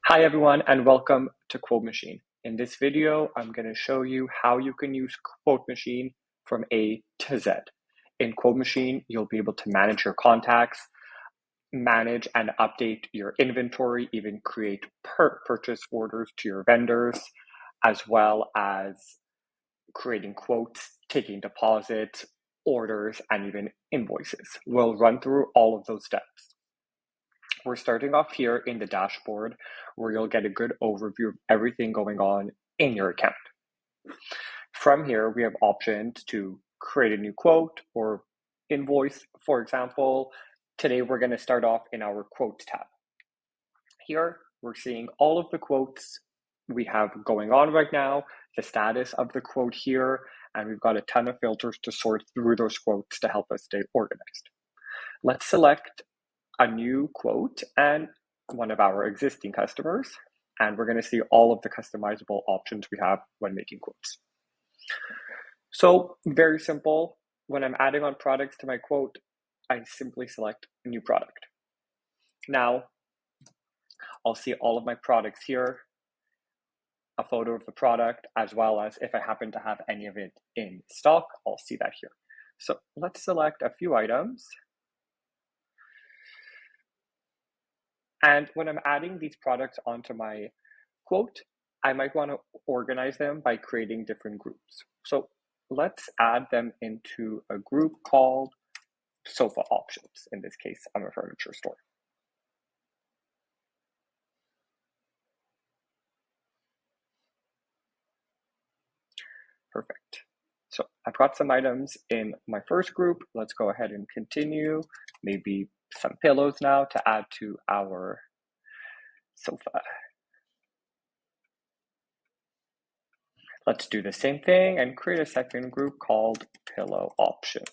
Hi everyone and welcome to QuoteMachine. In this video, I'm going to show you how you can use QuoteMachine from A to Z. In QuoteMachine, you'll be able to manage your contacts, manage and update your inventory, even create purchase orders to your vendors, as well as creating quotes, taking deposits, orders, and even invoices. We'll run through all of those steps. We're starting off here in the dashboard where you'll get a good overview of everything going on in your account. From here, we have options to create a new quote or invoice. For example, today we're going to start off in our quotes tab. Here, we're seeing all of the quotes we have going on right now, the status of the quote here, and we've got a ton of filters to sort through those quotes to help us stay organized. Let's select a new quote and one of our existing customers, and we're going to see all of the customizable options we have when making quotes. So very simple. When I'm adding on products to my quote, I simply select a new product. Now, I'll see all of my products here, a photo of the product, as well as if I happen to have any of it in stock, I'll see that here. So let's select a few items. And when I'm adding these products onto my quote, I might want to organize them by creating different groups. So let's add them into a group called sofa options. In this case, I'm a furniture store. Perfect. So I've got some items in my first group. Let's go ahead and continue. Maybe some pillows now to add to our sofa. Let's do the same thing and create a second group called pillow options.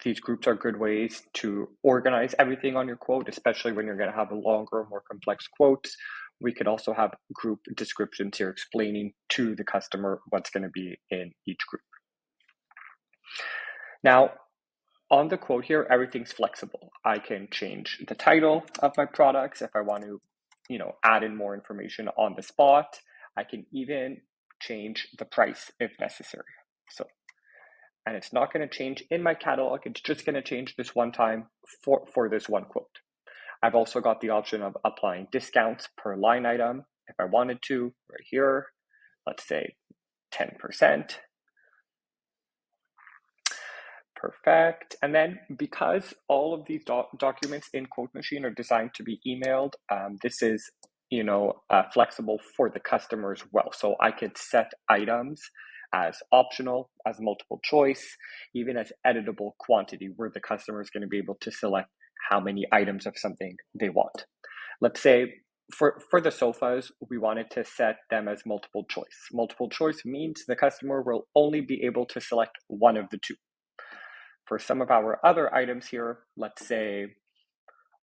These groups are good ways to organize everything on your quote, especially when you're going to have a longer, more complex quotes. We could also have group descriptions here explaining to the customer what's going to be in each group. Now, on the quote here, everything's flexible. I can change the title of my products if I want to, add in more information on the spot. I can even change the price if necessary. And it's not going to change in my catalog. It's just going to change this one time for this one quote. I've also got the option of applying discounts per line item if I wanted to, right here. Let's say 10%. Perfect. And then because all of these documents in QuoteMachine are designed to be emailed, this is flexible for the customer as well. So I could set items as optional, as multiple choice, even as editable quantity, where the customer is going to be able to select how many items of something they want. Let's say for the sofas, we wanted to set them as multiple choice. Multiple choice means the customer will only be able to select one of the two. For some of our other items here, let's say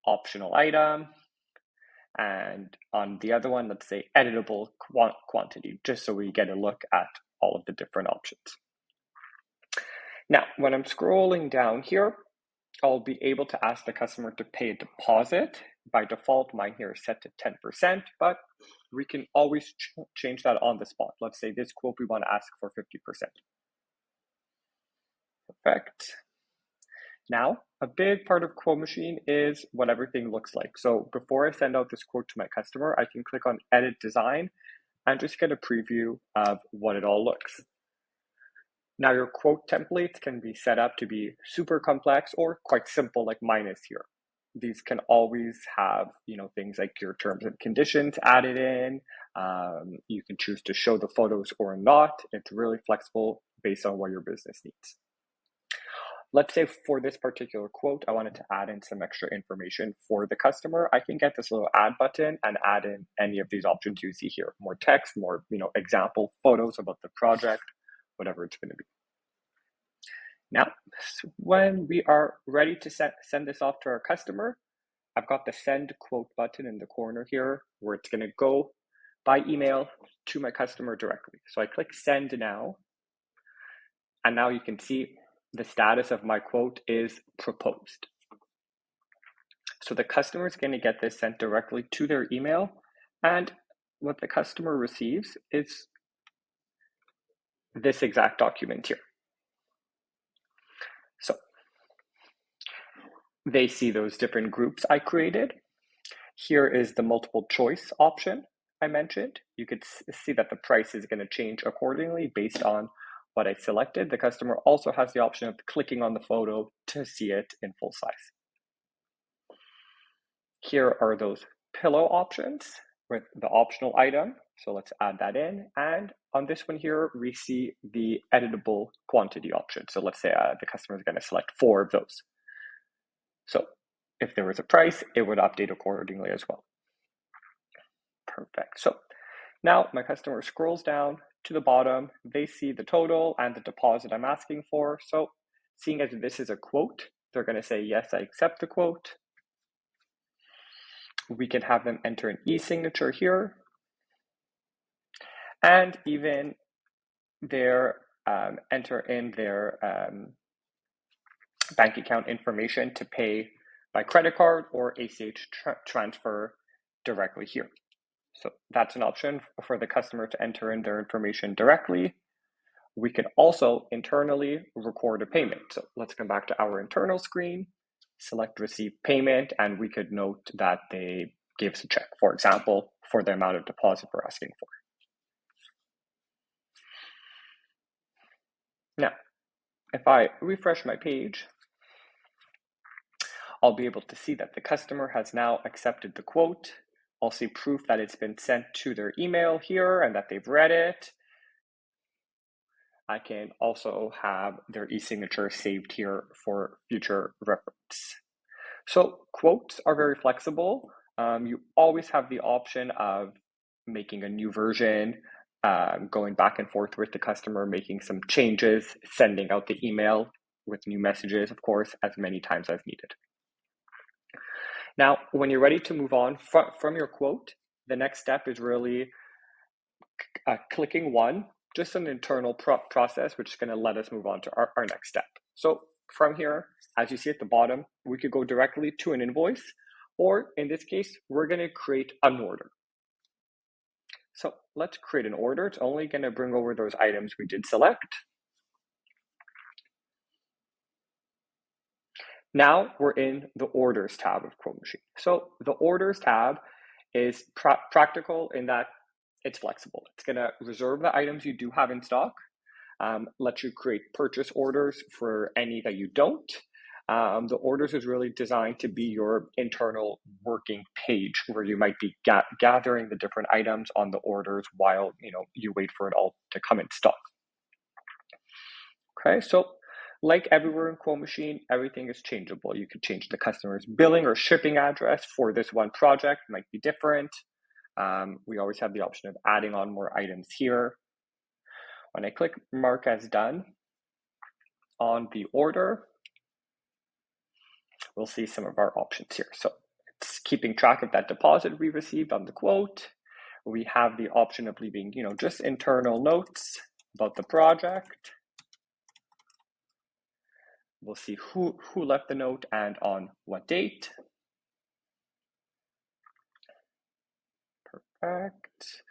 optional item, and on the other one, let's say editable quantity, just so we get a look at all of the different options. Now, when I'm scrolling down here, I'll be able to ask the customer to pay a deposit. By default, mine here is set to 10%, but we can always change that on the spot. Let's say this quote, we want to ask for 50%. Perfect. Now, a big part of QuoteMachine is what everything looks like. So before I send out this quote to my customer, I can click on Edit Design and just get a preview of what it all looks. Now, your quote templates can be set up to be super complex or quite simple, like mine is here. These can always have, things like your terms and conditions added in. You can choose to show the photos or not. It's really flexible based on what your business needs. Let's say for this particular quote, I wanted to add in some extra information for the customer. I can get this little add button and add in any of these options you see here. More text, more, example photos about the project, whatever it's going to be. Now, when we are ready to send this off to our customer, I've got the send quote button in the corner here where it's going to go by email to my customer directly. So I click send now, and now you can see the status of my quote is proposed. So the customer is going to get this sent directly to their email, and what the customer receives is this exact document here. So they see those different groups I created. Here is the multiple choice option I mentioned. You could see that the price is going to change accordingly based on what I selected. The customer also has the option of clicking on the photo to see it in full size. Here are those pillow options with the optional item. So let's add that in. And on this one here, we see the editable quantity option. So let's say the customer is going to select 4 of those. So if there was a price, it would update accordingly as well. Perfect. So now my customer scrolls down to the bottom. They see the total and the deposit I'm asking for. So seeing as this is a quote, they're going to say, yes, I accept the quote. We can have them enter an e-signature here. And even enter in their bank account information to pay by credit card or ACH transfer directly here. So that's an option for the customer to enter in their information directly. We can also internally record a payment. So let's come back to our internal screen, select receive payment, and we could note that they gave us a check, for example, for the amount of deposit we're asking for. Now, if I refresh my page, I'll be able to see that the customer has now accepted the quote. I'll see proof that it's been sent to their email here and that they've read it. I can also have their e-signature saved here for future reference. So quotes are very flexible. You always have the option of making a new version, going back and forth with the customer, making some changes, sending out the email with new messages, of course, as many times as needed. Now, when you're ready to move on from your quote, the next step is really clicking one, just an internal process, which is going to let us move on to our next step. So from here, as you see at the bottom, we could go directly to an invoice, or in this case, we're going to create an order. So let's create an order. It's only going to bring over those items we did select. Now we're in the orders tab of QuoteMachine. So the orders tab is practical in that it's flexible. It's going to reserve the items you do have in stock, let you create purchase orders for any that you don't. The orders is really designed to be your internal working page where you might be gathering the different items on the orders while you wait for it all to come in stock. Okay, so like everywhere in QuoteMachine, everything is changeable. You could change the customer's billing or shipping address for this one project, might be different. We always have the option of adding on more items here. When I click mark as done on the order, we'll see some of our options here. So it's keeping track of that deposit we received on the quote. We have the option of leaving, just internal notes about the project. We'll see who left the note and on what date. Perfect.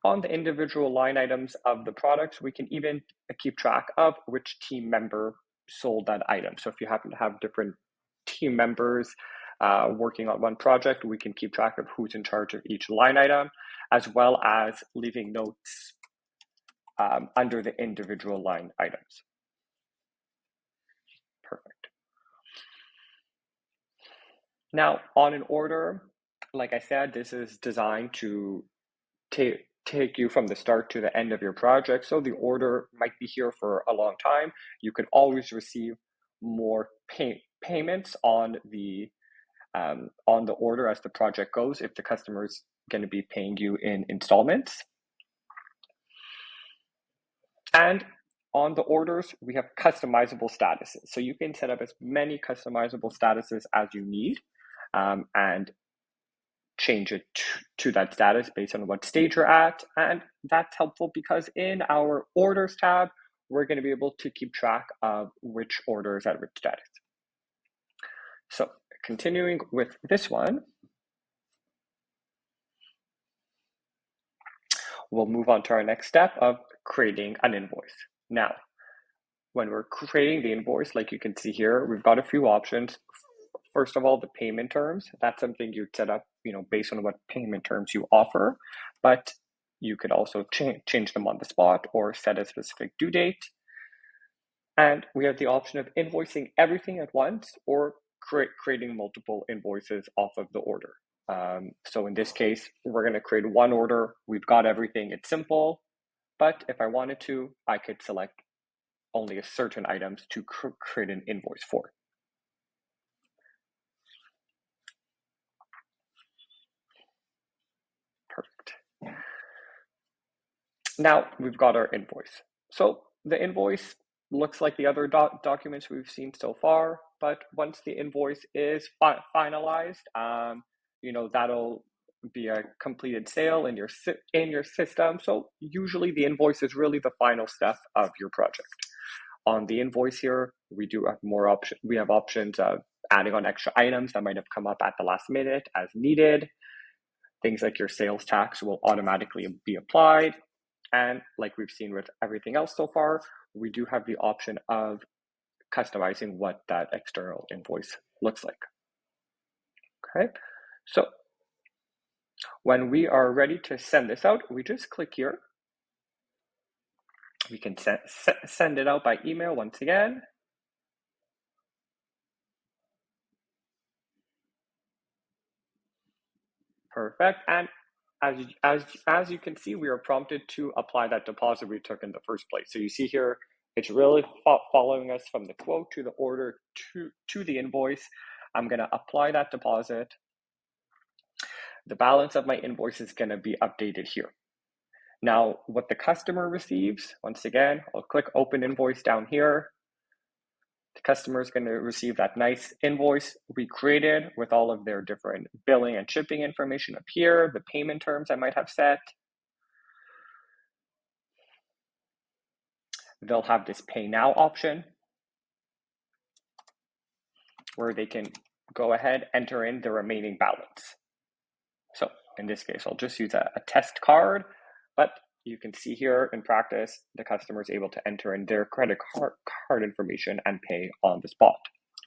On the individual line items of the products, we can even keep track of which team member sold that item. So if you happen to have different team members working on one project, we can keep track of who's in charge of each line item, as well as leaving notes under the individual line items. Perfect. Now, on an order, like I said, this is designed to take you from the start to the end of your project. So the order might be here for a long time. You can always receive more payments on the order as the project goes if the customer is going to be paying you in installments. And on the orders, we have customizable statuses. So you can set up as many customizable statuses as you need and change it to that status based on what stage you're at. And that's helpful because in our orders tab, we're going to be able to keep track of which order is at which status. So continuing with this one, we'll move on to our next step of creating an invoice. Now, when we're creating the invoice, like you can see here, we've got a few options. First of all, the payment terms. That's something you'd set up, based on what payment terms you offer, but you could also change them on the spot or set a specific due date. And we have the option of invoicing everything at once or creating multiple invoices off of the order. So in this case, we're going to create one order. We've got everything. It's simple. But if I wanted to, I could select only a certain items to create an invoice for. Perfect. Now we've got our invoice. So the invoice looks like the other documents we've seen so far, but once the invoice is finalized, that'll be a completed sale in your system. So usually the invoice is really the final step of your project. On the invoice here, we do have more options. We have options of adding on extra items that might have come up at the last minute as needed. Things like your sales tax will automatically be applied. And like we've seen with everything else so far, we do have the option of customizing what that external invoice looks like. Okay, so when we are ready to send this out, we just click here. We can send it out by email once again. Perfect. And as you can see, we are prompted to apply that deposit we took in the first place. So you see here, it's really following us from the quote to the order to the invoice. I'm going to apply that deposit. The balance of my invoice is going to be updated here. Now, what the customer receives, once again, I'll click open invoice down here. The customer is going to receive that nice invoice we created with all of their different billing and shipping information up here, the payment terms I might have set. They'll have this pay now option where they can go ahead, enter in the remaining balance. So in this case, I'll just use a test card, but you can see here in practice, the customer is able to enter in their credit card information and pay on the spot.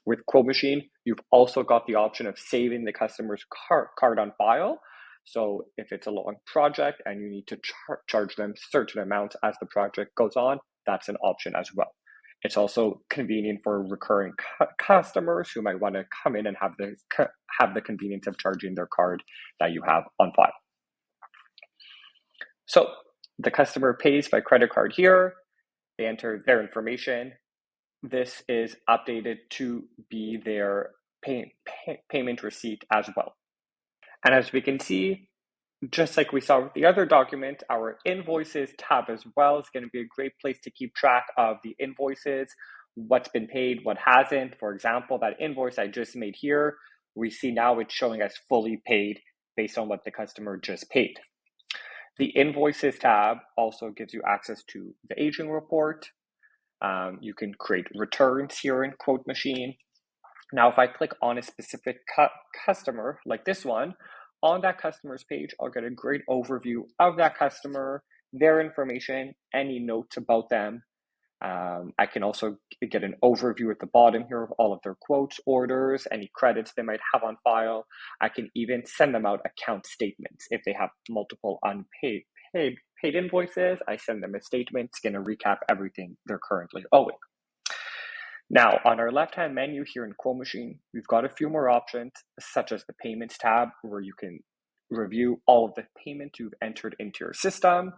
With QuoteMachine, you've also got the option of saving the customer's card on file. So if it's a long project and you need to charge them certain amounts as the project goes on, that's an option as well. It's also convenient for recurring customers who might want to come in and have the convenience of charging their card that you have on file. So the customer pays by credit card here. They enter their information. This is updated to be their payment receipt as well. And as we can see, just like we saw with the other document, our invoices tab as well is going to be a great place to keep track of the invoices, what's been paid, what hasn't. For example, that invoice I just made here, we see now it's showing as fully paid based on what the customer just paid. The invoices tab also gives you access to the aging report. You can create returns here in QuoteMachine. Now, if I click on a specific customer like this one, on that customer's page, I'll get a great overview of that customer, their information, any notes about them. I can also get an overview at the bottom here of all of their quotes, orders, any credits they might have on file. I can even send them out account statements. If they have multiple unpaid invoices, I send them a statement. It's going to recap everything they're currently owing. Now, on our left-hand menu here in QuoteMachine, we've got a few more options, such as the Payments tab, where you can review all of the payments you've entered into your system.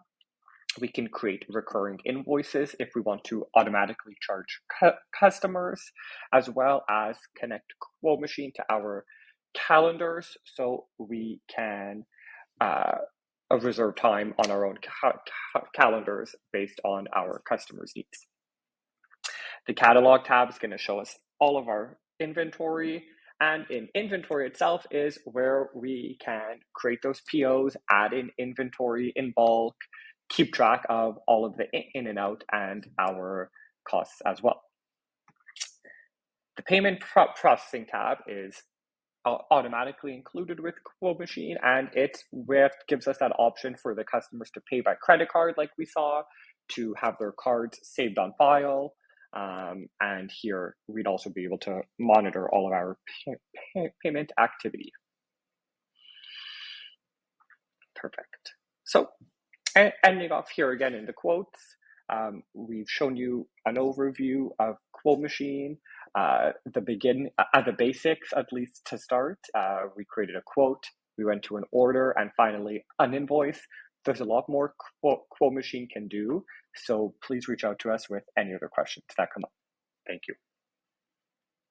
We can create recurring invoices if we want to automatically charge customers, as well as connect QuoteMachine to our calendars so we can reserve time on our own calendars based on our customers' needs. The catalog tab is going to show us all of our inventory, and in inventory itself is where we can create those POs, add in inventory in bulk, keep track of all of the in and out and our costs as well. The payment processing tab is automatically included with QuoteMachine, and gives us that option for the customers to pay by credit card, like we saw, to have their cards saved on file. And here we'd also be able to monitor all of our payment activity. Perfect. So, ending off here again in the quotes, we've shown you an overview of QuoteMachine, the basics, at least to start. We created a quote, we went to an order, and finally an invoice. There's a lot more QuoteMachine can do, so please reach out to us with any other questions that come up. Thank you.